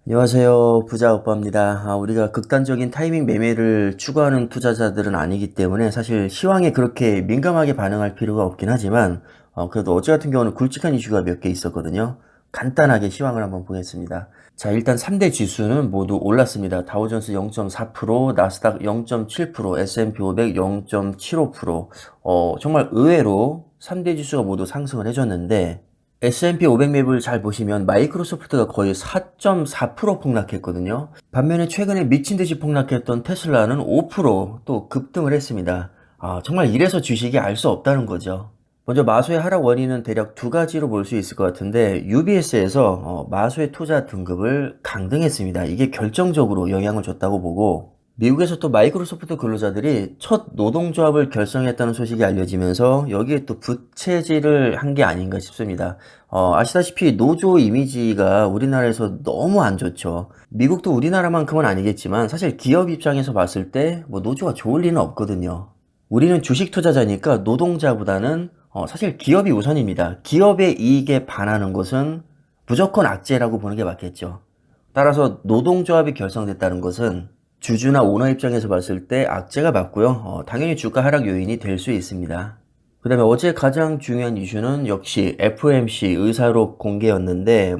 안녕하세요. 부자 오빠입니다. 우리가 극단적인 타이밍 매매를 추구하는 투자자들은 아니기 때문에 사실 시황에 그렇게 민감하게 반응할 필요가 없긴 하지만 그래도 어제 같은 경우는 굵직한 이슈가 몇 개 있었거든요. 간단하게 시황을 한번 보겠습니다. 자, 일단 3대 지수는 모두 올랐습니다. 다우존스 0.4%, 나스닥 0.7%, S&P 500 0.75%. 정말 의외로 3대 지수가 모두 상승을 해줬는데 S&P 500 맵을 잘 보시면 마이크로소프트가 거의 4.4% 폭락했거든요. 반면에 최근에 미친 듯이 폭락했던 테슬라는 5%또 급등을 했습니다. 정말 이래서 주식이 알 수 없다는 거죠. 먼저 마소의 하락 원인은 대략 두 가지로 볼 수 있을 것 같은데 UBS에서 마소의 투자 등급을 강등했습니다. 이게 결정적으로 영향을 줬다고 보고 미국에서 또 마이크로소프트 근로자들이 첫 노동조합을 결성했다는 소식이 알려지면서 여기에 또 부채질을 한 게 아닌가 싶습니다. 아시다시피 노조 이미지가 우리나라에서 너무 안 좋죠. 미국도 우리나라만큼은 아니겠지만 사실 기업 입장에서 봤을 때 뭐 노조가 좋을 리는 없거든요. 우리는 주식 투자자니까 노동자보다는 사실 기업이 우선입니다. 기업의 이익에 반하는 것은 무조건 악재라고 보는 게 맞겠죠. 따라서 노동조합이 결성됐다는 것은 주주나 오너 입장에서 봤을 때 악재가 맞고요. 당연히 주가 하락 요인이 될 수 있습니다. 그 다음에 어제 가장 중요한 이슈는 역시 FOMC 의사록 공개였는데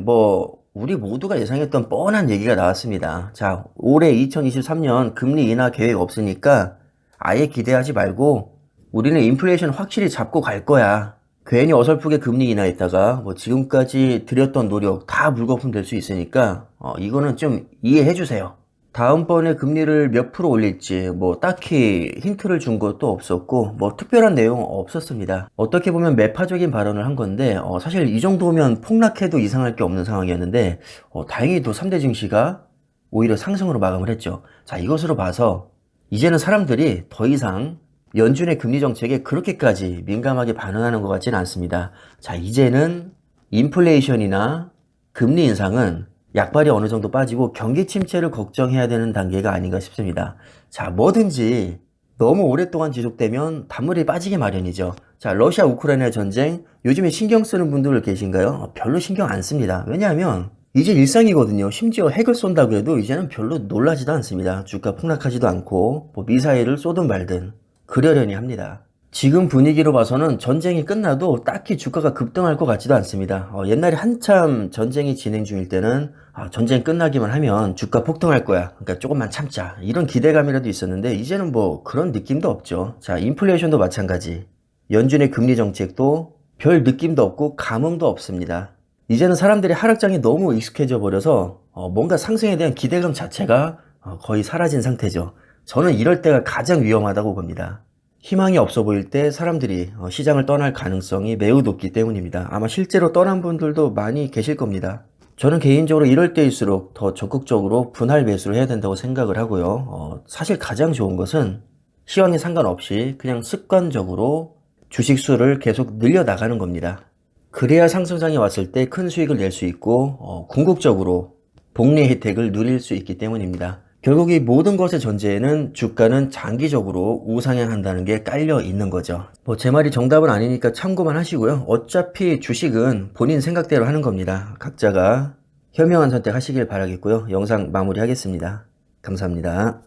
우리 모두가 예상했던 뻔한 얘기가 나왔습니다. 자, 올해 2023년 금리 인하 계획 없으니까 아예 기대하지 말고 우리는 인플레이션 확실히 잡고 갈 거야. 괜히 어설프게 금리 인하했다가 지금까지 들였던 노력 다 물거품 될 수 있으니까 이거는 좀 이해해 주세요. 다음번에 금리를 몇 프로 올릴지 딱히 힌트를 준 것도 없었고 특별한 내용 없었습니다. 어떻게 보면 매파적인 발언을 한 건데 사실 이 정도면 폭락해도 이상할 게 없는 상황이었는데 다행히도 3대 증시가 오히려 상승으로 마감을 했죠. 자, 이것으로 봐서 이제는 사람들이 더 이상 연준의 금리 정책에 그렇게까지 민감하게 반응하는 것 같지는 않습니다. 자, 이제는 인플레이션이나 금리 인상은 약발이 어느 정도 빠지고 경기 침체를 걱정해야 되는 단계가 아닌가 싶습니다. 자, 뭐든지 너무 오랫동안 지속되면 단물이 빠지기 마련이죠. 자, 러시아 우크라이나 전쟁 요즘에 신경 쓰는 분들 계신가요? 별로 신경 안 씁니다. 왜냐하면 이제 일상이거든요. 심지어 핵을 쏜다고 해도 이제는 별로 놀라지도 않습니다. 주가 폭락하지도 않고 미사일을 쏘든 말든 그러려니 합니다. 지금 분위기로 봐서는 전쟁이 끝나도 딱히 주가가 급등할 것 같지도 않습니다. 옛날에 한참 전쟁이 진행 중일 때는 전쟁 끝나기만 하면 주가 폭등할 거야. 그러니까 조금만 참자. 이런 기대감이라도 있었는데 이제는 그런 느낌도 없죠. 자, 인플레이션도 마찬가지. 연준의 금리 정책도 별 느낌도 없고 감흥도 없습니다. 이제는 사람들이 하락장에 너무 익숙해져 버려서 뭔가 상승에 대한 기대감 자체가 거의 사라진 상태죠. 저는 이럴 때가 가장 위험하다고 봅니다. 희망이 없어 보일 때 사람들이 시장을 떠날 가능성이 매우 높기 때문입니다. 아마 실제로 떠난 분들도 많이 계실 겁니다. 저는 개인적으로 이럴 때일수록 더 적극적으로 분할 매수를 해야 된다고 생각을 하고요. 사실 가장 좋은 것은 시황에 상관없이 그냥 습관적으로 주식 수를 계속 늘려나가는 겁니다. 그래야 상승장이 왔을 때 큰 수익을 낼 수 있고 궁극적으로 복리 혜택을 누릴 수 있기 때문입니다. 결국 이 모든 것의 전제에는 주가는 장기적으로 우상향한다는 게 깔려 있는 거죠. 제 말이 정답은 아니니까 참고만 하시고요. 어차피 주식은 본인 생각대로 하는 겁니다. 각자가 현명한 선택 하시길 바라겠고요. 영상 마무리하겠습니다. 감사합니다.